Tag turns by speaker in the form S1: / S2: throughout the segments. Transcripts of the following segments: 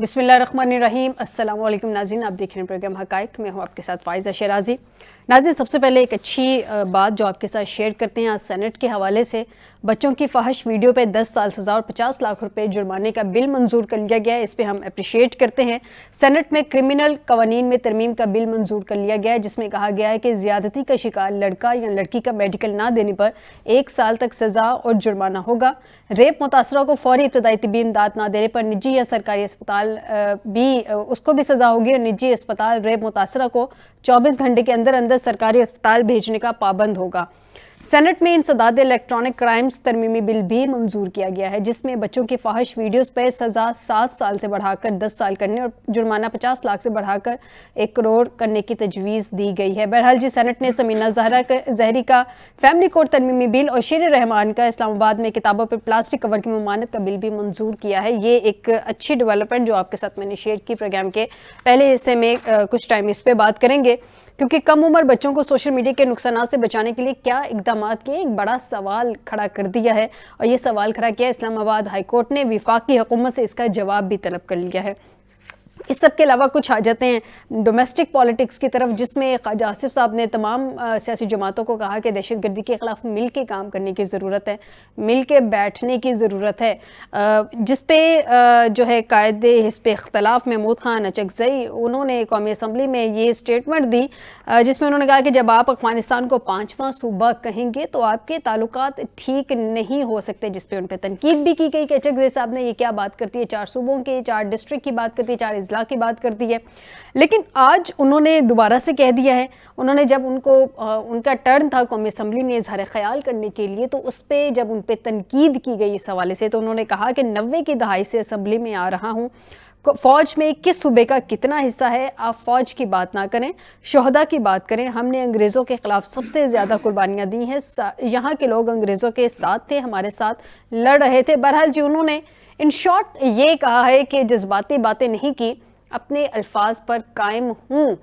S1: بسم اللہ الرحمن الرحیم۔ السلام علیکم ناظرین، آپ دیکھ رہے ہیں پروگرام حقائق، میں ہوں آپ کے ساتھ فائزہ شیرازی۔ ناظرین، سب سے پہلے ایک اچھی بات جو آپ کے ساتھ شیئر کرتے ہیں، آج سینٹ کے حوالے سے بچوں کی فحش ویڈیو پہ 10 سال سزا اور 50 لاکھ روپے جرمانے کا بل منظور کر لیا گیا ہے۔ اس پہ ہم اپریشیٹ کرتے ہیں۔ سینٹ میں کرمنل قوانین میں ترمیم کا بل منظور کر لیا گیا ہے، جس میں کہا گیا ہے کہ زیادتی کا شکار لڑکا یا لڑکی کا میڈیکل نہ دینے پر 1 سال تک سزا اور جرمانہ ہوگا۔ ریپ متاثرہ کو فوری ابتدائی طبی امداد نہ دینے پر نجی یا سرکاری اسپتال اس کو بھی سزا ہوگی، اور نجی اسپتال ریپ متاثرہ کو 24 گھنٹے کے اندر اندر سرکاری اسپتال بھیجنے کا پابند ہوگا۔ سینٹ میں انسداد الیکٹرانک کرائمز ترمیمی بل بھی منظور کیا گیا ہے، جس میں بچوں کی فحش ویڈیوز پر سزا 7 سال سے بڑھا کر 10 سال کرنے اور جرمانہ 50 لاکھ سے بڑھا کر 1 کروڑ کرنے کی تجویز دی گئی ہے۔ بہرحال سینٹ نے سمینہ زہری کا فیملی کوڈ ترمیمی بل اور شیر رحمان کا اسلام آباد میں کتابوں پر پلاسٹک کور کی ممانعت کا بل بھی منظور کیا ہے۔ یہ ایک اچھی ڈیولپمنٹ جو آپ کے ساتھ میں نے شیئر کی۔ پروگرام کے پہلے حصے میں کچھ ٹائم اس پہ بات کریں گے، کیونکہ کم عمر بچوں کو سوشل میڈیا کے نقصانات سے بچانے کے لیے کیا اقدامات کیے، ایک بڑا سوال کھڑا کر دیا ہے، اور یہ سوال کھڑا کیا اسلام آباد ہائی کورٹ نے وفاقی حکومت سے اس کا جواب بھی طلب کر لیا ہے۔ اس سب کے علاوہ کچھ آ جاتے ہیں ڈومیسٹک پالیٹکس کی طرف، جس میں خواجہ آصف صاحب نے تمام سیاسی جماعتوں کو کہا کہ دہشت گردی کے خلاف مل کے کام کرنے کی ضرورت ہے، مل کے بیٹھنے کی ضرورت ہے، جس پہ جو ہے قائد حزب اختلاف محمود خان اچکزئی انہوں نے قومی اسمبلی میں یہ اسٹیٹمنٹ دی، جس میں انہوں نے کہا کہ جب آپ افغانستان کو 5واں صوبہ کہیں گے تو آپ کے تعلقات ٹھیک نہیں ہو سکتے، جس پہ ان پہ تنقید بھی کی گئی کہ اچکزئی صاحب نے یہ کیا بات کرتی ہے، 4 صوبوں کے 4 ڈسٹرکٹ کی بات کرتی ہے، 4 اضلاع کی بات کرتی ہے۔ لیکن آج انہوں نے دوبارہ سے کہہ دیا ہے، انہوں نے جب ان کا ٹرن تھا قومی اسمبلی میں اظہار خیال کرنے کے لیے، تو اس پہ جب ان پہ تنقید کی گئی اس حوالے سے، تو انہوں نے کہا کہ 90 کی دہائی سے اسمبلی میں آ رہا ہوں، فوج میں کس صوبے کا کتنا حصہ ہے، آپ فوج کی بات نہ کریں، شہداء کی بات کریں۔ ہم نے انگریزوں کے خلاف سب سے زیادہ قربانیاں دی ہیں، یہاں کے لوگ انگریزوں کے ساتھ تھے، ہمارے ساتھ لڑ رہے تھے۔ بہرحال انہوں نے ان شارٹ یہ کہا ہے کہ جذباتی باتیں نہیں کی، اپنے الفاظ پر قائم ہوں۔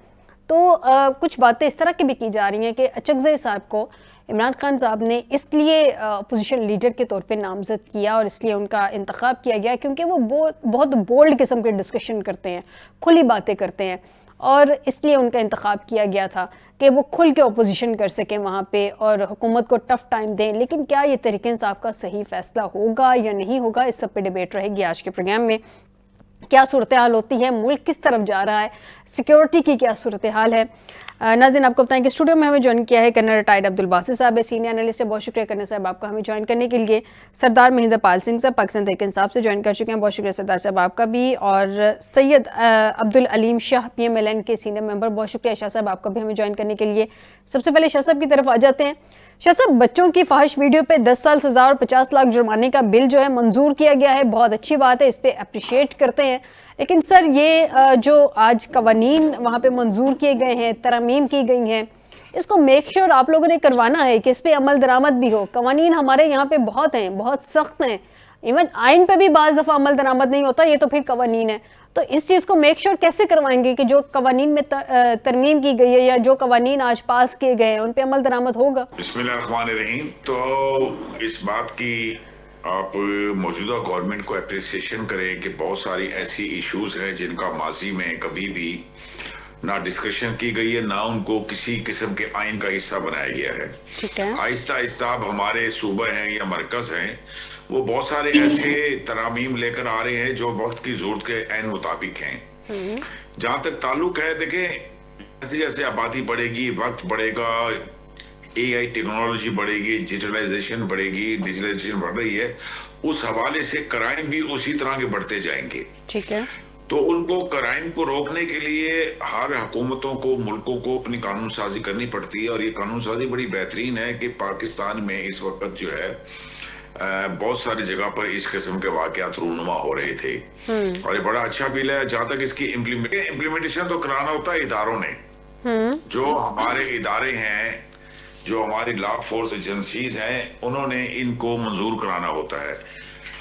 S1: تو کچھ باتیں اس طرح کی بھی کی جا رہی ہیں کہ اچکزئی صاحب کو عمران خان صاحب نے اس لیے اپوزیشن لیڈر کے طور پہ نامزد کیا اور اس لیے ان کا انتخاب کیا گیا کیونکہ وہ بہت بولڈ قسم کے ڈسکشن کرتے ہیں، کھلی باتیں کرتے ہیں، اور اس لیے ان کا انتخاب کیا گیا تھا کہ وہ کھل کے اپوزیشن کر سکیں وہاں پہ اور حکومت کو ٹف ٹائم دیں۔ لیکن کیا یہ تحریک انصاف کا صحیح فیصلہ ہوگا یا نہیں ہوگا، اس سب پہ ڈیبیٹ رہے گی آج کے پروگرام میں۔ کیا صورتحال ہوتی ہے، ملک کس طرف جا رہا ہے، سیکیورٹی کی کیا صورتحال ہے۔ ناظرین، آپ کو بتائیں کہ اسٹوڈیو میں ہمیں جوائن کیا ہے کرنل ریٹائرڈ عبدالباسط صاحب، سینئر انالسٹ ہے۔ بہت شکریہ کرنل صاحب آپ کا ہمیں جوائن کرنے کے لیے۔ سردار مہندر پال سنگھ صاحب پاکستان تحریک انصاف سے جوائن کر چکے ہیں، بہت شکریہ سردار صاحب آپ کا بھی۔ اور سید عبدالعلیم شاہ PMLN کے سینئر ممبر، بہت شکریہ شاہ صاحب آپ کا بھی ہمیں جوائن کرنے کے لیے۔ سب سے پہلے شاہ صاحب کی طرف آ جاتے ہیں۔ شاہ صاحب، بچوں کی فحش ویڈیو پہ 10 سال سزا اور 50 لاکھ جرمانے کا بل جو ہے منظور کیا گیا ہے، بہت اچھی بات ہے، اس پہ اپریشیٹ کرتے ہیں۔ لیکن سر، یہ جو آج قوانین وہاں پہ منظور کیے گئے ہیں، ترامیم کی گئی ہیں، اس کو میک شور آپ لوگوں نے کروانا ہے کہ اس پہ عمل درآمد بھی ہو۔ قوانین ہمارے یہاں پہ بہت ہیں، بہت سخت ہیں، ایون آئین پہ بھی بعض دفعہ عمل درآمد نہیں ہوتا، یہ تو پھر قوانین ہے۔ تو اس چیز کو میک شور کیسے کروائیں گے کہ جو قوانین میں ترمیم کی گئی ہے یا جو قوانین آج پاس کیے گئے ہیں ان پہ عمل درآمد ہوگا؟
S2: بسم اللہ الرحمن الرحیم۔ تو اس بات کی آپ موجودہ گورنمنٹ کو اپریسیشن کریں کہ بہت ساری ایسی ایشوز ہیں جن کا ماضی میں کبھی بھی نہ ڈسکشن کی گئی ہے، نہ ان کو کسی قسم کے آئین کا حصہ بنایا گیا ہے۔ آہستہ آہستہ اب ہمارے صوبہ ہیں یا مرکز ہیں، وہ بہت سارے ایسے ترامیم لے کر آ رہے ہیں جو وقت کی ضرورت کے عین مطابق ہیں۔ جہاں تک تعلق ہے، دیکھیں جیسے جیسے آبادی بڑھے گی، وقت بڑھے گا، AI ٹیکنالوجی بڑھے گی، ڈیجیٹلائزیشن بڑھے گی، ڈیجیٹلائزیشن بڑھ رہی ہے، اس حوالے سے کرائم بھی اسی طرح کے بڑھتے جائیں گے۔
S1: ٹھیک ہے۔
S2: تو ان کو کرائم کو روکنے کے لیے ہر حکومتوں کو، ملکوں کو اپنی قانون سازی کرنی پڑتی ہے، اور یہ قانون سازی بڑی بہترین ہے کہ پاکستان میں اس وقت جو ہے بہت ساری جگہ پر اس قسم کے واقعات رونما ہو رہے تھے، اور یہ بڑا اچھا بل ہے۔ جہاں تک اس کی امپلیمنٹیشن تو کرانا ہوتا ہے اداروں نے، جو ہمارے ادارے ہیں، جو ہماری لا فورس ایجنسیز ہیں، انہوں نے ان کو منظور کرانا ہوتا ہے۔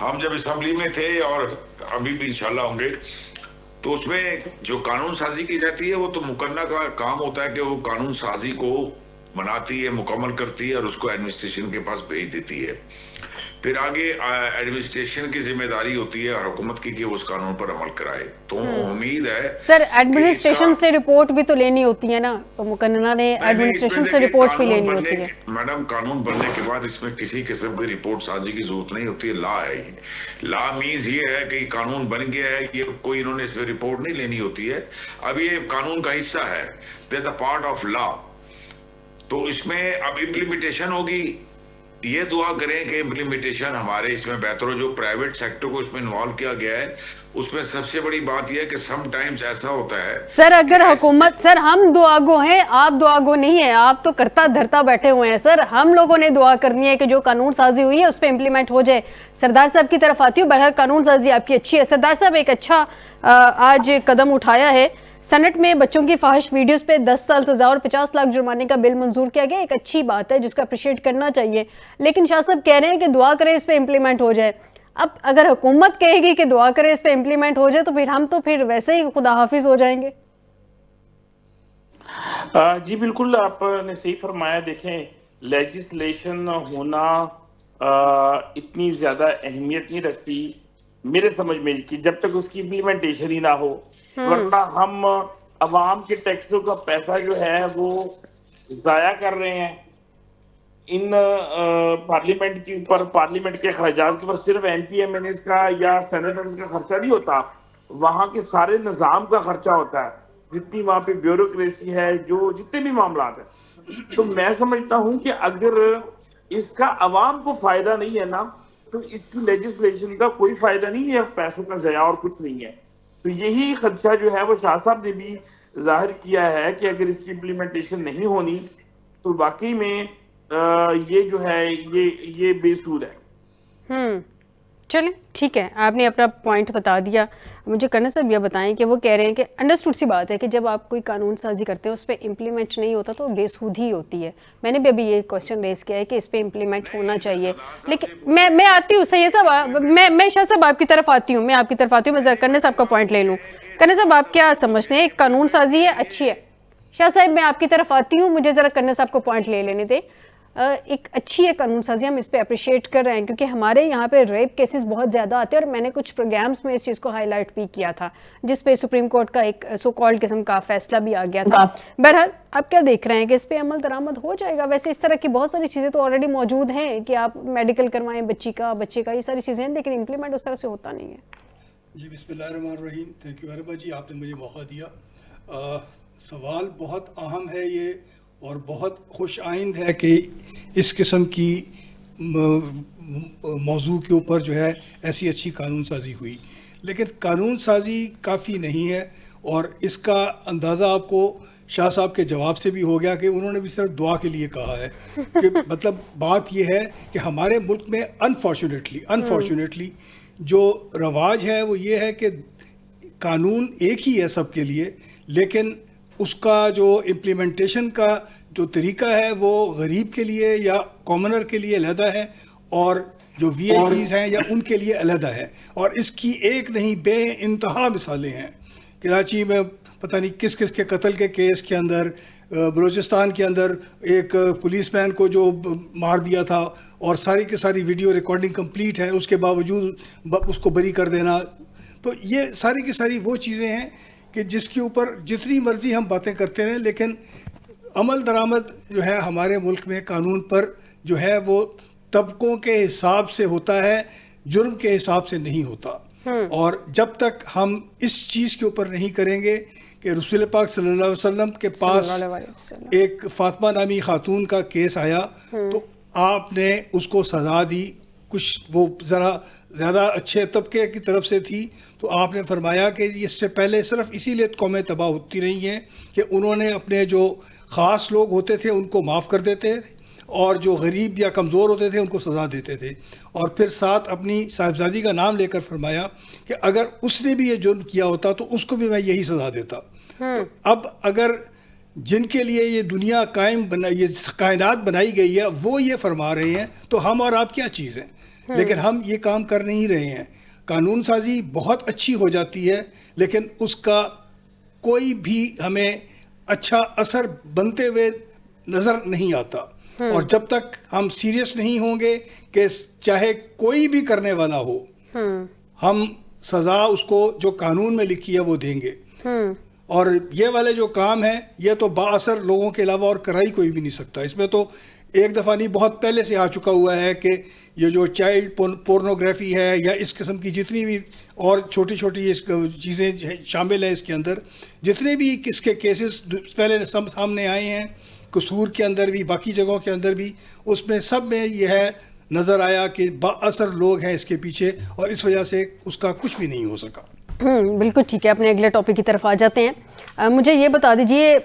S2: ہم جب اسمبلی میں تھے اور ابھی بھی انشاءاللہ ہوں گے، تو اس میں جو قانون سازی کی جاتی ہے وہ تو مقننہ کا کام ہوتا ہے کہ وہ قانون سازی کو بناتی ہے، مکمل کرتی ہے اور اس کو ایڈمنسٹریشن کے پاس بھیج دیتی ہے۔ پھر آگے ایڈمنسٹریشن کی ذمہ داری ہوتی ہے اور حکومت کی کہ اس قانون پر عمل کرائے. تو امید ہے
S1: سر ایڈمنسٹریشن سے رپورٹ بھی تو لینی ہوتی ہے نا, مقننہ نے ایڈمنسٹریشن سے رپورٹ بھی لینی ہوتی ہے.
S2: میڈم قانون بننے کے بعد اس میں کسی قسم کی رپورٹ سازی کی ضرورت نہیں ہوتی ہے. لا ہے یہ, لا مینز یہ ہے کہ قانون بن گیا ہے, یہ کوئی انہوں نے اس میں رپورٹ نہیں لینی ہوتی ہے. اب یہ قانون کا حصہ ہے, دے دا پارٹ آف لا. تو اس میں اب امپلیمنٹیشن ہوگی. یہ دعا کریں کہ امپلیمنٹیشن ہمارے اس میں بہتر ہو. جو پرائیویٹ سیکٹر کو اس میں انوالو کیا گیا ہے, اس میں سب سے بڑی بات یہ ہے کہ سم ٹائمز ایسا ہوتا ہے
S1: سر, اگر حکومت, سر ہم دعا گو ہیں, آپ دعا گو نہیں ہیں, آپ تو کرتا دھرتا بیٹھے ہوئے ہیں. سر ہم لوگوں نے دعا کرنی ہے کہ جو قانون سازی ہوئی ہے اس پہ امپلیمنٹ ہو جائے. سردار صاحب کی طرف آتی ہوں. بہرحال قانون سازی آپ کی اچھی ہے. سردار صاحب ایک اچھا آج قدم اٹھایا ہے, سینٹ میں بچوں کی فحش ویڈیوز پہ 10 سال سزا اور 50 لاکھ جرمانے کا بل منظور کیا گیا. ایک اچھی بات ہے جس کو اپریشیٹ کرنا چاہیے, لیکن شاہ صاحب کہہ رہے ہیں کہ دعا کریں اس پہ امپلیمنٹ ہو جائے. اب اگر حکومت کہے گی کہ دعا کریں اس پہ امپلیمنٹ ہو جائے تو پھر ہم تو پھر ویسے ہی خدا حافظ ہو جائیں گے.
S3: جی بالکل آپ نے صحیح فرمایا. دیکھیں لیجسلیشن ہونا اتنی زیادہ اہمیت نہیں رکھتی میرے سمجھ میں کہ جب تک اس کی امپلیمنٹیشن ہی نہ ہو, ورنہ ہم عوام کے ٹیکسوں کا پیسہ جو ہے وہ ضائع کر رہے ہیں ان پارلیمنٹ کے اوپر. پارلیمنٹ کے اخراجات کے اوپر صرف M P M N As کا یا سینیٹرز کا خرچہ نہیں ہوتا, وہاں کے سارے نظام کا خرچہ ہوتا ہے, جتنی وہاں پہ بیوروکریسی ہے, جو جتنے بھی معاملات ہیں. تو میں سمجھتا ہوں کہ اگر اس کا عوام کو فائدہ نہیں ہے نا, تو اس کی لیجسلیشن کا کوئی فائدہ نہیں ہے, پیسوں کا ضیاع اور کچھ نہیں ہے. تو یہی خدشہ جو ہے وہ شاہ صاحب نے بھی ظاہر کیا ہے کہ اگر اس کی امپلیمنٹیشن نہیں ہونی تو واقعی میں یہ جو ہے یہ بے سود ہے.
S1: چلیں ٹھیک ہے, آپ نے اپنا پوائنٹ بتا دیا. مجھے کرنا صاحب یہ بتائیں کہ وہ کہہ رہے ہیں کہ انڈرسٹوڈ سی بات ہے کہ جب آپ کوئی قانون سازی کرتے ہیں اس پہ امپلیمنٹ نہیں ہوتا تو بے سود ہی ہوتی ہے. میں نے بھی ابھی یہ کویسچن ریز کیا ہے کہ اس پہ امپلیمنٹ ہونا چاہیے, لیکن میں آتی ہوں سید صاحب, میں شاہ صاحب آپ کی طرف آتی ہوں, میں ذرا کرنے صاحب کا پوائنٹ لے لوں. کرنے صاحب آپ کیا سمجھتے ہیں, ایک قانون سازی ہے اچھی ہے. شاہ صاحب میں آپ کی طرف آتی ہوں, مجھے ذرا کرنے صاحب کو پوائنٹ لے لینے دیں. ایک اچھی ہے قانون سازی, ہم اس پہ اپریشیٹ کر رہے ہیں کیونکہ ہمارے یہاں پہ ریپ کیسز بہت زیادہ آتے ہیں, اور میں نے کچھ پروگرامز میں اس چیز کو ہائی لائٹ بھی کیا تھا جس پہ سپریم کورٹ کا ایک سو کالڈ قسم کا فیصلہ بھی آ گیا تھا. بہرحال آپ کیا دیکھ رہے ہیں کہ اس پہ عمل درآمد ہو جائے گا؟ ویسے اس طرح کی بہت ساری چیزیں تو آلریڈی موجود ہیں کہ آپ میڈیکل کروائیں بچے کا, یہ ساری چیزیں ہیں, لیکن امپلیمنٹ اس طرح سے ہوتا نہیں ہے.
S4: جی بسم اللہ الرحمن الرحیم. تھینک یو ویری مچ جی, آپ نے مجھے موقع دیا. سوال بہت اہم ہے یہ, اور بہت خوش آئند ہے کہ اس قسم کی موضوع کے اوپر جو ہے ایسی اچھی قانون سازی ہوئی. لیکن قانون سازی کافی نہیں ہے, اور اس کا اندازہ آپ کو شاہ صاحب کے جواب سے بھی ہو گیا کہ انہوں نے بھی صرف دعا کے لیے کہا ہے. کہ مطلب بات یہ ہے کہ ہمارے ملک میں انفارچونیٹلی جو رواج ہے وہ یہ ہے کہ قانون ایک ہی ہے سب کے لیے, لیکن اس کا جو امپلیمنٹیشن کا جو طریقہ ہے وہ غریب کے لیے یا کامنر کے لیے علیحدہ ہے, اور جو وی آئی پیز ہیں یا ان کے لیے علیحدہ ہے. اور اس کی ایک نہیں بے انتہا مثالیں ہیں. کراچی میں پتہ نہیں کس کس کے قتل کے کیس کے اندر, بلوچستان کے اندر ایک پولیس مین کو جو مار دیا تھا, اور ساری کی ساری ویڈیو ریکارڈنگ کمپلیٹ ہے, اس کے باوجود اس کو بری کر دینا. تو یہ ساری کی ساری وہ چیزیں ہیں کہ جس کے اوپر جتنی مرضی ہم باتیں کرتے رہیں, لیکن عمل درآمد جو ہے ہمارے ملک میں قانون پر جو ہے وہ طبقوں کے حساب سے ہوتا ہے, جرم کے حساب سے نہیں ہوتا. اور جب تک ہم اس چیز کے اوپر نہیں کریں گے کہ رسول پاک صلی اللہ علیہ وسلم کے پاس ایک فاطمہ نامی خاتون کا کیس آیا تو آپ نے اس کو سزا دی. کچھ وہ ذرا زیادہ اچھے طبقے کی طرف سے تھی, تو آپ نے فرمایا کہ اس سے پہلے صرف اسی لیے قومیں تباہ ہوتی رہی ہیں کہ انہوں نے اپنے جو خاص لوگ ہوتے تھے ان کو معاف کر دیتے, اور جو غریب یا کمزور ہوتے تھے ان کو سزا دیتے تھے. اور پھر ساتھ اپنی صاحبزادی کا نام لے کر فرمایا کہ اگر اس نے بھی یہ جرم کیا ہوتا تو اس کو بھی میں یہی سزا دیتا. اب اگر جن کے لیے یہ دنیا یہ کائنات بنائی گئی ہے وہ یہ فرما رہے ہیں تو ہم اور آپ کیا چیز ہیں؟ لیکن ہم یہ کام کر نہیں رہے ہیں. قانون سازی بہت اچھی ہو جاتی ہے, لیکن اس کا کوئی بھی ہمیں اچھا اثر بنتے ہوئے نظر نہیں آتا. اور جب تک ہم سیریس نہیں ہوں گے کہ چاہے کوئی بھی کرنے والا ہو ہم سزا اس کو جو قانون میں لکھی ہے وہ دیں گے. اور یہ والے جو کام ہیں یہ تو با اثر لوگوں کے علاوہ اور کرائی کوئی بھی نہیں سکتا. اس میں تو ایک دفعہ نہیں بہت پہلے سے آ چکا ہوا ہے کہ یہ جو چائلڈ پورنوگرافی ہے یا اس قسم کی جتنی بھی اور چھوٹی چھوٹی چیزیں شامل ہیں اس کے اندر, جتنے بھی اس کے کیسز پہلے سامنے آئے ہیں قصور کے اندر بھی باقی جگہوں کے اندر بھی, اس میں سب میں یہ ہے نظر آیا کہ با اثر لوگ ہیں اس کے پیچھے اور اس وجہ سے اس کا کچھ بھی نہیں ہو سکا.
S1: بالکل ٹھیک ہے, اپنے اگلے ٹاپک کی طرف آ جاتے ہیں. مجھے یہ بتا دیجئے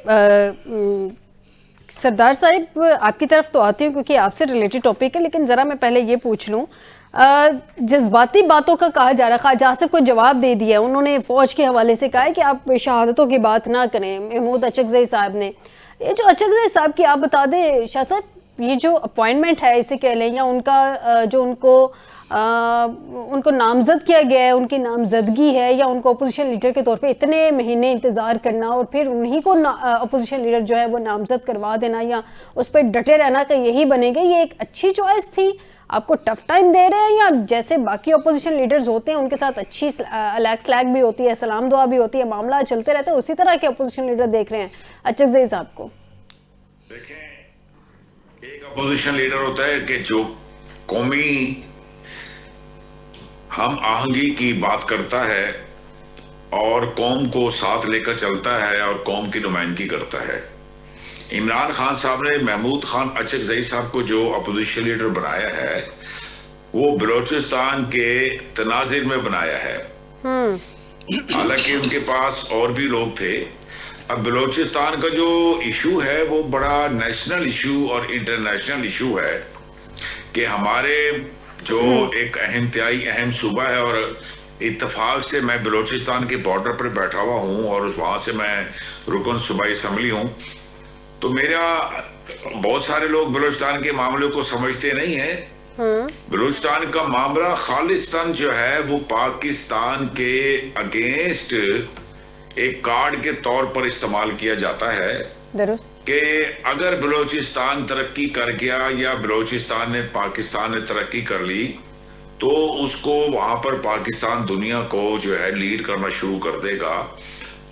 S1: سردار صاحب, آپ کی طرف تو آتی ہوں کیونکہ آپ سے ریلیٹڈ ٹاپک ہے, لیکن ذرا میں پہلے یہ پوچھ لوں, جذباتی باتوں کا کہا جا رہا ہے, خواجہ آصف کو جواب دے دیا, انہوں نے فوج کے حوالے سے کہا ہے کہ آپ شہادتوں کی بات نہ کریں. محمود اچکزئی صاحب نے, یہ جو اچکزئی صاحب کی آپ بتا دیں شاہ صاحب, یہ جو اپوائنٹمنٹ ہے اسے کہہ لیں یا ان کا جو ان کو نامزد کیا گیا ہے, ان کی نامزدگی ہے, یا ان کو اپوزیشن لیڈر کے طور پہ اتنے مہینے انتظار کرنا اور پھر انہی کو اپوزیشن لیڈر جو ہے وہ نامزد کروا دینا یا اس پہ ڈٹے رہنا کہ یہی بنے گا, یہ ایک اچھی چوائس تھی؟ آپ کو ٹف ٹائم دے رہے ہیں یا جیسے باقی اپوزیشن لیڈرز ہوتے ہیں ان کے ساتھ اچھی سلیگ بھی ہوتی ہے, سلام دعا بھی ہوتی ہے, معاملہ چلتے رہتے ہیں, اسی طرح کے اپوزیشن لیڈر دیکھ رہے ہیں اچکزئی صاحب کو؟
S2: دیکھیں, ایک اپوزیشن لیڈر ہوتا ہے کہ جو قومی ہم آہنگی کی بات کرتا ہے اور قوم کو ساتھ لے کر چلتا ہے اور قوم کی نمائندگی کرتا ہے. عمران خان صاحب نے محمود خان اچکزئی صاحب کو جو اپوزیشن لیڈر بنایا ہے وہ بلوچستان کے تناظر میں بنایا ہے, حالانکہ ان کے پاس اور بھی لوگ تھے. اب بلوچستان کا جو ایشو ہے وہ بڑا نیشنل ایشو اور انٹرنیشنل ایشو ہے کہ ہمارے جو ایک انتہائی اہم صوبہ ہے, اور اتفاق سے میں بلوچستان کے بارڈر پر بیٹھا ہوا ہوں اور وہاں سے میں رکن صوبائی اسمبلی ہوں, تو میرا بہت سارے لوگ بلوچستان کے معاملے کو سمجھتے نہیں ہیں. بلوچستان کا معاملہ خالصتاً جو ہے وہ پاکستان کے اگینسٹ ایک کارڈ کے طور پر استعمال کیا جاتا ہے
S1: درست
S2: کہ اگر بلوچستان ترقی کر گیا یا بلوچستان نے پاکستان نے ترقی کر لی تو اس کو وہاں پر پاکستان دنیا کو جو ہے لیڈ کرنا شروع کر دے گا.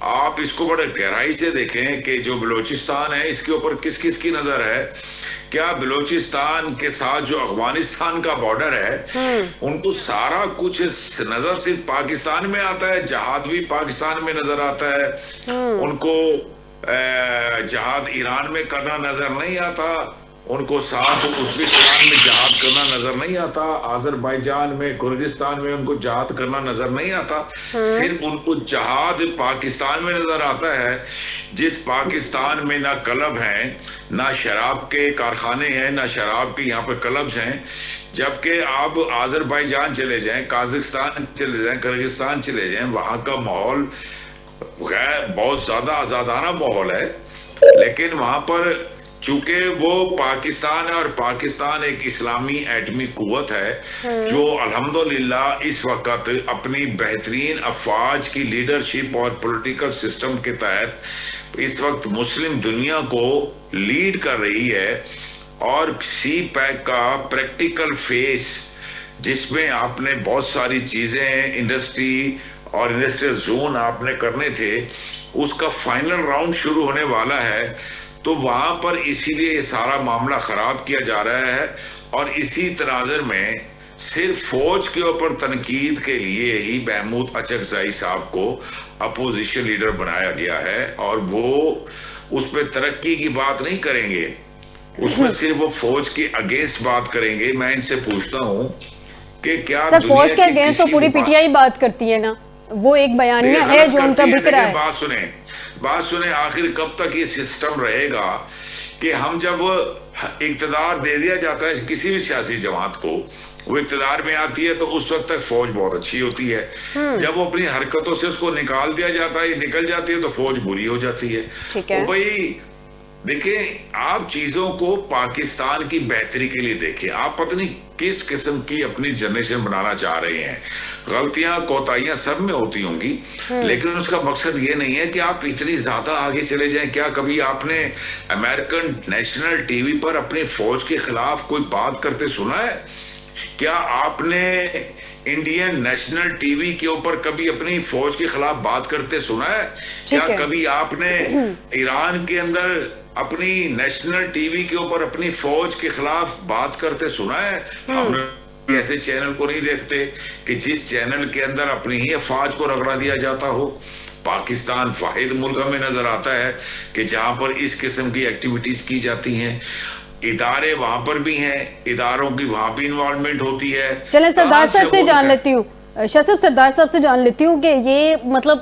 S2: آپ اس کو بڑے گہرائی سے دیکھیں کہ جو بلوچستان ہے اس کے اوپر کس کس کی نظر ہے. کیا بلوچستان کے ساتھ جو افغانستان کا بارڈر ہے ان کو سارا کچھ نظر صرف پاکستان میں آتا ہے, جہاد بھی پاکستان میں نظر آتا ہے, ان کو جہاد ایران میں کرنا نظر نہیں آتا, ان کو ساتھ ازبکستان میں جہاد کرنا نظر نہیں آتا, آذربائیجان میں کرغزستان میں ان کو جہاد کرنا نظر نہیں آتا, صرف ان کو جہاد پاکستان میں نظر آتا ہے جس پاکستان میں نہ کلب ہیں, نہ شراب کے کارخانے ہیں, نہ شراب کے یہاں پہ کلبز ہیں. جبکہ آپ آذربائیجان چلے جائیں, قازقستان چلے جائیں, کرغزستان چلے جائیں, وہاں کا ماحول بہت زیادہ آزادانہ ماحول ہے, لیکن وہاں پر چونکہ وہ پاکستان ہے اور پاکستان ایک اسلامی ایٹمی قوت ہے جو الحمدللہ اس وقت اپنی بہترین افواج کی لیڈرشپ اور پولیٹیکل سسٹم کے تحت اس وقت مسلم دنیا کو لیڈ کر رہی ہے. اور سی پیک کا پریکٹیکل فیس جس میں آپ نے بہت ساری چیزیں انڈسٹری اور انڈسٹریل زون آپ نے کرنے تھے, اس کا فائنل راؤنڈ شروع ہونے والا ہے. تو وہاں پر اسی لیے یہ سارا معاملہ خراب کیا جا رہا ہے, اور اسی تناظر میں صرف فوج کے اوپر تنقید کے لیے ہی محمود اچکزئی صاحب کو اپوزیشن لیڈر بنایا گیا ہے, اور وہ اس پہ ترقی کی بات نہیں کریں گے, اس میں صرف وہ فوج کی اگینسٹ بات کریں گے. میں ان سے پوچھتا ہوں کہ کیا
S1: سر فوج کے اگینسٹ تو پوری پی ٹی آئی بات کرتی ہے نا, وہ ایک بیانیہ ہے جو ان کا بک رہا ہے.
S2: بات سنیں, آخر کب تک یہ سسٹم رہے گا کہ ہم جب اقتدار دے دیا جاتا ہے کسی بھی سیاسی جماعت کو, وہ اقتدار میں آتی ہے تو اس وقت تک فوج بہت اچھی ہوتی ہے, جب وہ اپنی حرکتوں سے اس کو نکال دیا جاتا ہے, نکل جاتی ہے تو فوج بری ہو جاتی ہے. تو بھائی دیکھیں, آپ چیزوں کو پاکستان کی بہتری کے لیے دیکھیں. آپ پتہ نہیں کس قسم کی اپنی جنریشن بنانا چاہ رہے ہیں. غلطیاں کوتاہیاں سب میں ہوتی ہوں گی, لیکن اس کا مقصد یہ نہیں ہے کہ آپ اتنی زیادہ آگے چلے جائیں. کیا کبھی آپ نے امریکن نیشنل ٹی وی پر اپنی فوج کے خلاف کوئی بات کرتے سنا ہے کیا آپ نے انڈین نیشنل ٹی وی کے اوپر کبھی اپنی فوج کے خلاف بات کرتے سنا ہے؟ کیا کبھی آپ نے ایران کے اندر اپنی نیشنل ٹی وی کے اوپر اپنی فوج کے خلاف بات کرتے سنا ہے؟ ہم ایسے چینل کو نہیں دیکھتے کہ جس چینل کے اندر اپنی ہی افواج کو رگڑا دیا جاتا ہو. پاکستان واحد ملک ہمیں نظر آتا ہے کہ جہاں پر اس قسم کی ایکٹیویٹیز کی جاتی ہیں. ادارے وہاں پر بھی ہیں, اداروں کی وہاں بھی انوالومنٹ ہوتی ہے.
S1: چلیں سردار صاحب سے جان لیتی ہوں, شاہ صاحب سردار صاحب سے جان لیتی ہوں کہ یہ مطلب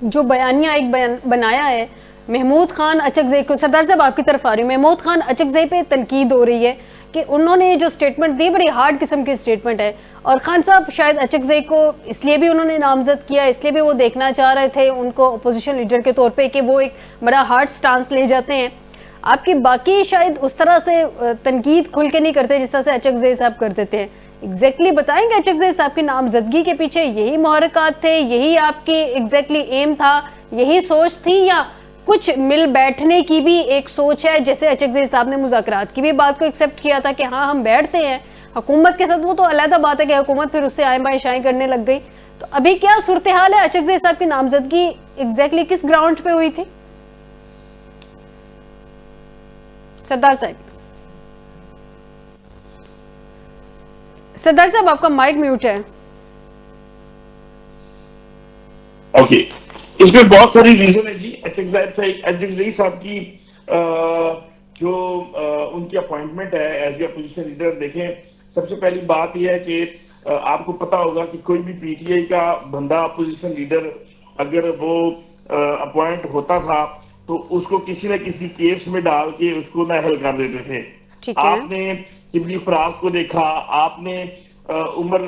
S1: جو بیانیہ ایک بنایا ہے محمود خان اچکزئی کو, سردار صاحب آپ کی طرف آ رہی ہوں, محمود خان اچکزئی پہ تنقید ہو رہی ہے کہ انہوں نے جو سٹیٹمنٹ دی بڑی ہارڈ قسم کی سٹیٹمنٹ ہے, اور خان صاحب شاید اچکزئی کو اس لیے بھی انہوں نے نامزد کیا, اس لیے بھی وہ دیکھنا چاہ رہے تھے ان کو اپوزیشن لیڈر کے طور پہ کہ وہ ایک بڑا ہارڈ سٹانس لے جاتے ہیں. آپ کی باقی شاید اس طرح سے تنقید کھل کے نہیں کرتے جس طرح سے اچکزئی صاحب کر دیتے ہیں. ایگزیکٹلی بتائیں گے اچکزئی صاحب کی نامزدگی کے پیچھے یہی محرکات تھے, یہی آپ کی ایگزیکٹلی ایم تھا, یہی سوچ تھی, یا کچھ مل بیٹھنے کی بھی ایک سوچ ہے؟ جیسے اچکزئی صاحب نے مذاکرات کی بھی بات کو ایکسیپٹ کیا تھا کہ ہاں ہم بیٹھتے ہیں حکومت کے ساتھ, وہ تو علیحدہ بات ہے کہ حکومت پھر اس سے آئیں بائیں شائیں کرنے لگ گئی. تو ابھی کیا صورتحال ہے؟ اچکزئی صاحب کی نامزدگی ایگزیکٹلی کس گراؤنڈ پہ ہوئی تھی؟ سردار صاحب, سردار صاحب آپ کا مائک میوٹ ہے.
S3: اوکے, اس میں بہت ساری ریزن ہے جی. اچکزئی صاحب کی جو ان کی اپوائنٹمنٹ ہے ایز اے اپوزیشن لیڈر, دیکھیں سب سے پہلی بات یہ ہے کہ آپ کو پتا ہوگا کہ کوئی بھی پی ٹی آئی کا بندہ اپوزیشن لیڈر اگر وہ اپوائنٹ ہوتا تھا تو اس کو کسی نہ کسی کیس میں ڈال کے اس کو نااہل کر دیتے تھے. آپ نے شبلی فراز کو دیکھا, آپ نے عمر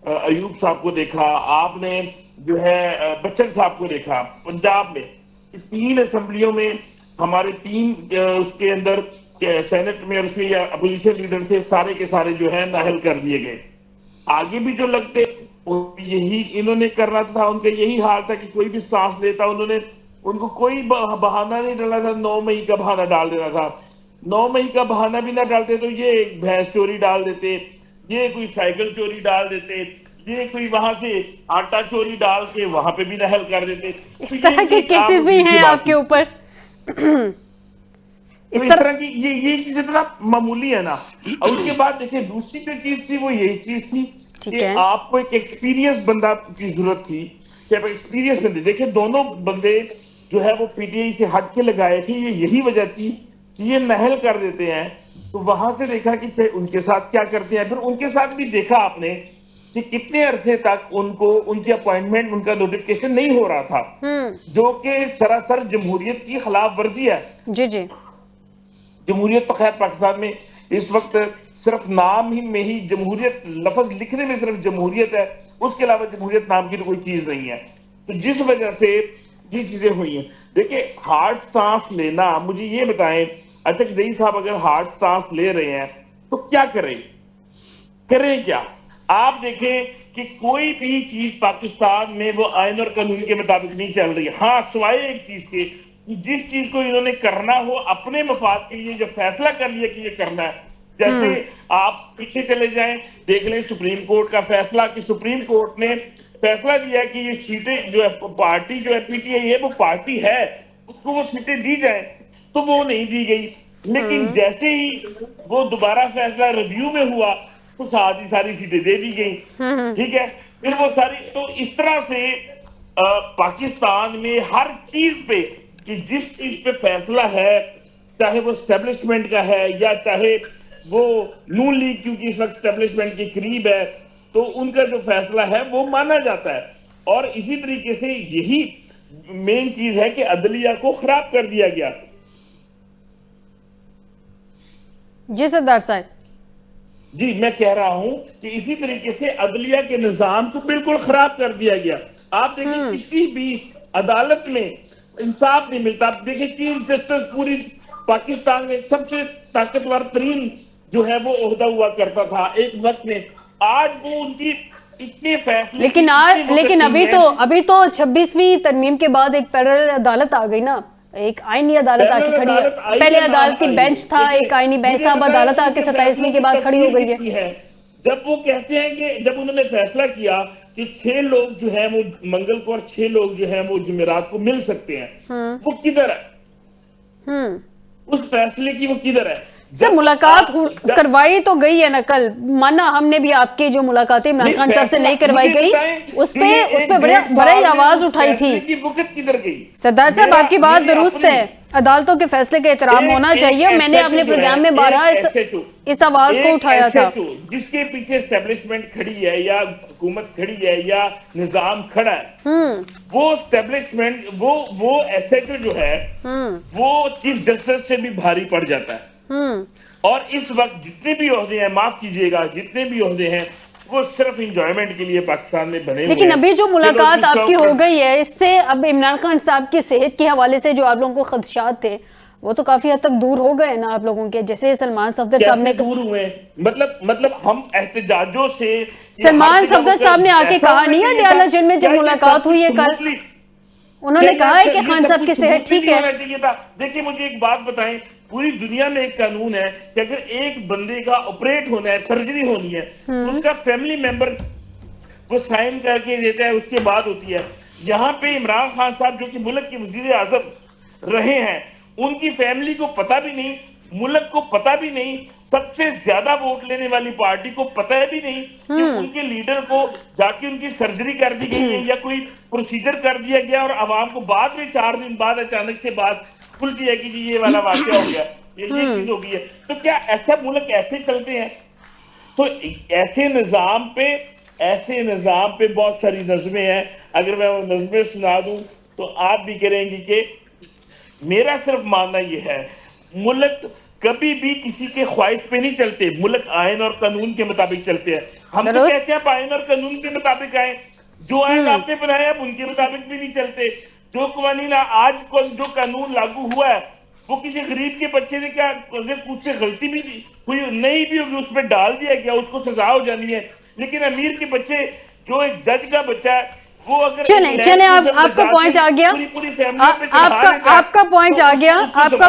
S3: ایوب صاحب کو دیکھا, آپ نے جو ہے بچن صاحب کو دیکھا. پنجاب میں اس 3 اسمبلیوں میں ہمارے 3 اس کے اندر سینٹ میں اور اس میں اپوزیشن لیڈر سے سارے کے سارے جو ہے نااہل کر دیے گئے. آگے بھی جو لگتے یہی انہوں نے کرنا تھا, ان کا یہی حال تھا کہ کوئی بھی سانس لیتا انہوں نے ان کو کوئی بہانہ نہیں ڈالا تھا. 9 مئی کا بہانہ ڈال دینا تھا. 9 مئی کا بہانہ بھی نہ ڈالتے تو یہ بھینس چوری ڈال دیتے, یہ کوئی سائیکل چوری ڈال دیتے, یہ کوئی وہاں سے آٹا چوری ڈال کے وہاں پہ بھی نااہل کر دیتے.
S1: اس طرح کے کیسز بھی ہیں آپ کے اوپر,
S3: اس طرح کی یہ چیز اتنا معمولی ہے نا. اور اس کے بعد دیکھیں دوسری جو چیز تھی وہ یہی چیز تھی کہ آپ کو ایک ایکسپیرینس بندہ کی ضرورت تھی کہ آپ ایکسپیرینس بندے. دیکھیں دونوں بندے جو ہے وہ پی ٹی آئی سے ہٹ کے لگائے تھے, یہی وجہ تھی کہ یہ نااہل کر دیتے ہیں. تو وہاں سے دیکھا کہ ان کے ساتھ کیا کرتے ہیں, پھر ان کے ساتھ بھی دیکھا آپ نے کہ کتنے عرصے تک ان کو ان کی اپوائنٹمنٹ ان کا نوٹیفکیشن نہیں ہو رہا تھا, جو کہ سراسر جمہوریت کی خلاف ورزی ہے.
S1: جی جی,
S3: جمہوریت تو خیر پاکستان میں اس وقت صرف نام ہی میں ہی جمہوریت, لفظ لکھنے میں صرف جمہوریت ہے, اس کے علاوہ جمہوریت نام کی تو کوئی چیز نہیں ہے. تو جس وجہ سے یہ چیزیں ہوئی ہیں. دیکھیں ہارڈ سٹانس لینا, مجھے یہ بتائیں اچکزئی صاحب اگر ہارڈ سٹانس لے رہے ہیں تو کیا کریں کیا؟ آپ دیکھیں کہ کوئی بھی چیز پاکستان میں وہ آئین اور قانون کے مطابق نہیں چل رہی ہے. ہاں سوائے ایک چیز کے, جس چیز کو انہوں نے کرنا ہو اپنے مفاد کے لیے جو فیصلہ کر لیا کہ یہ کرنا ہے, جیسے آپ پیچھے چلے جائیں دیکھ لیں سپریم کورٹ کا فیصلہ کہ سپریم کورٹ نے فیصلہ دیا کہ یہ سیٹیں جو ہے پارٹی جو ہے پی ٹی آئی ہے وہ پارٹی ہے, اس کو وہ سیٹیں دی جائیں, تو وہ نہیں دی گئی. لیکن جیسے ہی وہ دوبارہ فیصلہ ریویو میں ہوا تو ساری سیٹیں دے دی گئی. ٹھیک ہے, پھر وہ ساری. تو اس طرح سے پاکستان میں ہر چیز پہ کہ جس چیز پہ فیصلہ ہے, چاہے وہ اسٹیبلشمنٹ کا ہے یا چاہے وہ نون لیگ کیونکہ اس وقت اسٹیبلشمنٹ کے قریب ہے, تو ان کا جو فیصلہ ہے وہ مانا جاتا ہے. اور اسی طریقے سے یہی مین چیز ہے کہ عدلیہ کو خراب کر دیا گیا.
S1: جی سردار صاحب,
S3: جی میں کہہ رہا ہوں کہ اسی طریقے سے عدلیہ کے نظام کو بالکل خراب کر دیا گیا. آپ دیکھیں کسی بھی عدالت میں انصاف نہیں ملتا. دیکھیں چیف جسٹس پوری پاکستان میں سب سے طاقتور ترین جو ہے وہ عہدہ ہوا کرتا تھا ایک وقت میں, آج وہ ان کی اتنے فیصلے
S1: لیکن ابھی تو 26ویں ترمیم کے بعد ایک پیرالل عدالت آ گئی نا, ایک آئینی عدالت آ کے کھڑی ہے. پہلے عدالتی بینچ تھا, ایک آئینی بینچ تھا, اب عدالت آ کے 27ویں کے بعد کھڑی ہو گئی ہے.
S3: جب وہ کہتے ہیں کہ جب انہوں نے فیصلہ کیا کہ 6 لوگ جو ہیں وہ منگل کو اور 6 لوگ جو ہیں وہ جمعرات کو مل سکتے ہیں، وہ کدھر ہے؟ اس فیصلے کی وہ کدھر ہے؟
S1: سر ملاقات کروائی تو گئی ہے نا کل، مانا ہم نے بھی آپ کی جو ملاقاتیں عمران خان صاحب سے نہیں کروائی گئی، اس پہ بڑے آواز اٹھائی تھی۔ سردار صاحب آپ کی بات درست ہے، عدالتوں کے فیصلے کا احترام ہونا چاہیے، میں نے اپنے پروگرام میں بارہا اس آواز کو اٹھایا تھا۔
S3: جس کے پیچھے اسٹیبلشمنٹ کھڑی ہے یا حکومت کھڑی ہے یا نظام کھڑا ہے، وہ اسٹیبلشمنٹ وہ ایس ایچ او جو ہے وہ چیف جسٹس سے بھی بھاری پڑ جاتا ہے۔ اور اس وقت جتنے بھی عہدے ہیں، معاف کیجئے گا، جتنے بھی عہدے ہیں وہ صرف انجوائمنٹ کے لیے پاکستان میں بنے ہوئے ہیں۔
S1: لیکن ابھی جو ملاقات آپ کی ہو گئی ہے، اس سے اب عمران خان صاحب کی صحت کے حوالے سے جو آپ لوگوں کو خدشات تھے وہ تو کافی حد تک دور ہو گئے نا آپ لوگوں کے، جیسے سلمان صفدر صاحب نے
S3: دور ہوئے، مطلب ہم احتجاجوں سے،
S1: سلمان صفدر صاحب نے آ کے کہا نہیں ہے ڈیالہ جن میں جب ملاقات ہوئی ہے کل، انہوں نے کہا ہے کہ خان صاحب کی صحت ٹھیک ہے۔
S3: دیکھیں مجھے ایک بات بتائیں، پوری دنیا میں ایک قانون ہے کہ اگر ایک بندے کا آپریٹ ہونا ہے، سرجری ہونی ہے، اس کا فیملی ممبر وہ سائن کر کے دیتا ہے، اس کے بعد ہوتی ہے۔ یہاں پہ عمران خان صاحب جو کہ ملک کے وزیر اعظم رہے ہیں، ان کی فیملی کو پتہ بھی نہیں، ملک کو پتہ بھی نہیں، سب سے زیادہ ووٹ لینے والی پارٹی کو پتہ بھی نہیں کہ ان کے لیڈر کو جا کے ان کی سرجری کر دی گئی ہے یا کوئی پروسیجر کر دیا گیا، اور عوام کو بعد میں 4 دن بعد اچانک سے بات کھلتی ہے کہ جی یہ والا واقعہ ہو گیا، یہ چیز ہو گئی ہے۔ تو کیا ایسا ملک ایسے چلتے ہیں؟ تو ایسے نظام پہ بہت ساری نظمیں ہیں، اگر میں وہ نظمیں سنا دوں تو آپ بھی کریں گی کہ میرا صرف ماننا یہ ہے، ملک کبھی بھی کسی کے خواہش پہ نہیں چلتے، ملک آئین اور قانون کے مطابق چلتے ہیں۔ ہم تو کہتے ہیں آئین اور قانون کے مطابق آئیں، جو آئین آپ نے بنایا اب ان کے مطابق بھی نہیں چلتے۔ جو قوانین آج جو قانون لاگو ہوا ہے وہ کسی غریب کے بچے نے کیا اگر کچھ سے غلطی بھی ہوئی نہیں بھی ہوگی، اس پہ ڈال دیا گیا، اس کو سزا ہو جانی ہے، لیکن امیر کے بچے جو ایک جج کا بچہ ہے وہ اگر
S1: چلیں آپ کا پوائنٹ آ گیا، آپ کا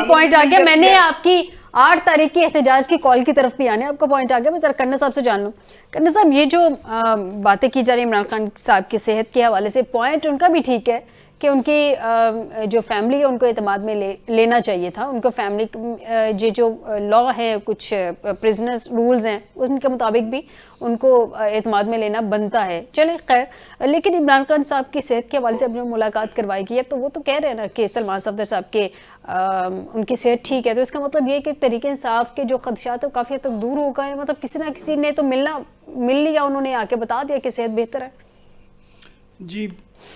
S1: پوائنٹ آ گیا، میں نے آپ کی 8 تاریخ کی احتجاج کی کال کی طرف بھی آنے، آپ کا پوائنٹ آ گیا۔ میں ذرا کرنا صاحب سے جان لوں، کرنا صاحب یہ جو باتیں کی جا رہی ہیں عمران خان صاحب کی صحت کے حوالے سے، پوائنٹ ان کا بھی ٹھیک ہے کہ ان کی جو فیملی ہے ان کو اعتماد میں لینا چاہیے تھا، ان کو فیملی جو لا ہے، کچھ پرزنرز رولز ہیں، ان کے مطابق بھی ان کو اعتماد میں لینا بنتا ہے۔ چلیں خیر، لیکن عمران خان صاحب کی صحت کے حوالے سے اب جو ملاقات کروائی گئی ہے تو وہ تو کہہ رہے ہیں نا کہ سلمان صفدر صاحب کے ان کی صحت ٹھیک ہے، تو اس کا مطلب یہ کہ تحریک انصاف کے جو خدشات ہیں کافی حد تک دور ہو گئے ہیں، مطلب کسی نہ کسی نے تو مل لیا، انہوں نے آ کے بتا دیا کہ صحت بہتر ہے۔
S4: جی،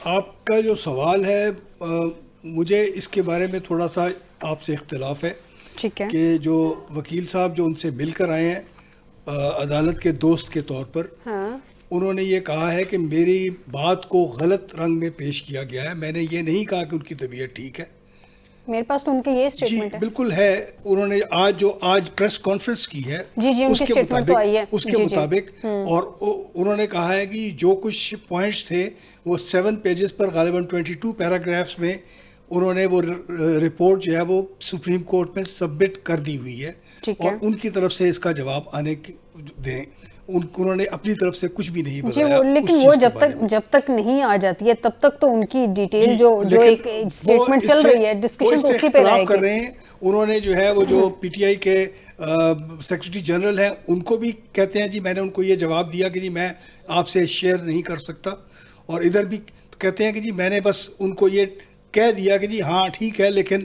S4: آپ کا جو سوال ہے مجھے اس کے بارے میں تھوڑا سا آپ سے اختلاف ہے،
S1: ٹھیک ہے،
S4: کہ جو وکیل صاحب جو ان سے مل کر آئے ہیں عدالت کے دوست کے طور پر، انہوں نے یہ کہا ہے کہ میری بات کو غلط رنگ میں پیش کیا گیا ہے، میں نے یہ نہیں کہا کہ ان کی طبیعت ٹھیک ہے۔
S1: میرے پاس تو ان کی یہ
S4: جی
S1: اسٹیٹمنٹ ہے،
S4: بالکل ہے، انہوں نے آج پریس کانفرنس کی ہے
S1: اس کے
S4: مطابق اور انہوں نے کہا ہے کہ جو کچھ پوائنٹس تھے وہ 7 پیجز پر غالباً 22 پیراگرافس میں انہوں نے وہ رپورٹ جو ہے وہ سپریم کورٹ میں سبمٹ کر دی ہوئی ہے، اور ان کی طرف سے اس کا جواب آنے دیں، انہوں نے اپنی طرف سے کچھ بھی نہیں بتایا۔
S1: لیکن وہ جب تک نہیں آ جاتی ہے تب تک تو ان کی ڈیٹیل جو ایک اسٹیٹمنٹ چل رہی ہے ڈسکشن تو اسی پہ رہے
S4: کر رہے ہیں۔ انہوں نے جو ہے وہ جو پی ٹی آئی کے سیکرٹری جنرل ہیں ان کو بھی کہتے ہیں جی میں نے ان کو یہ جواب دیا کہ جی میں آپ سے شیئر نہیں کر سکتا، اور ادھر بھی کہتے ہیں کہ جی میں نے بس ان کو یہ کہہ دیا کہ جی ہاں ٹھیک ہے، لیکن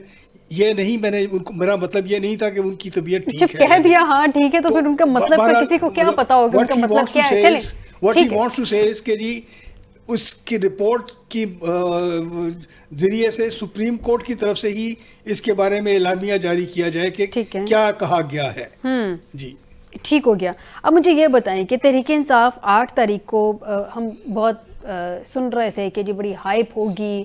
S4: یہ نہیں میں نے ان کو، میرا مطلب یہ نہیں تھا کہ ان کی طبیعت ٹھیک ہے۔
S1: جب کہہ دیا ہاں ٹھیک ہے تو پھر ان کا مطلب کا کسی کو کیا پتا ہوگا ان کا مطلب کیا ہے۔ چلیں
S4: What he wants to say is کہ جی اس کی رپورٹ کی ذریعے سے سپریم کورٹ کی طرف سے ہی اس کے بارے میں اعلامیہ جاری کیا جائے کہ کیا کہا گیا ہے۔ جی
S1: ٹھیک ہو گیا۔ اب مجھے یہ بتائیں کہ تحریک انصاف 8 تاریخ کو ہم بہت سن رہے تھے کہ جی بڑی ہائپ ہوگی،